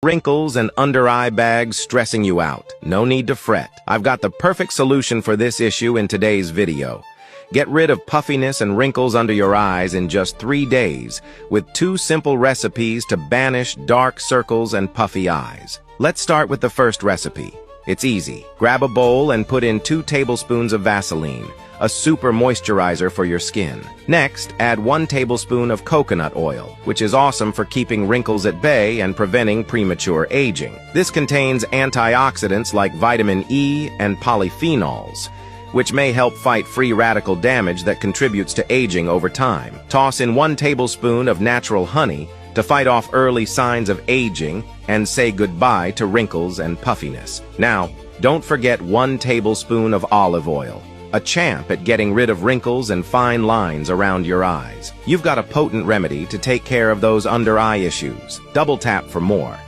Wrinkles and under-eye bags stressing you out. No need to fret. I've got the perfect solution for this issue in today's video. Get rid of puffiness and wrinkles under your eyes in just 3 days with 2 simple recipes to banish dark circles and puffy eyes. Let's start with the first recipe. It's easy. Grab a bowl and put in 2 tablespoons of Vaseline, a super moisturizer for your skin. Next, add 1 tablespoon of coconut oil, which is awesome for keeping wrinkles at bay and preventing premature aging. This contains antioxidants like vitamin E and polyphenols, which may help fight free radical damage that contributes to aging over time. Toss in 1 tablespoon of natural honey to fight off early signs of aging and say goodbye to wrinkles and puffiness. Now, don't forget 1 tablespoon of olive oil, a champ at getting rid of wrinkles and fine lines around your eyes. You've got a potent remedy to take care of those under-eye issues. Double tap for more.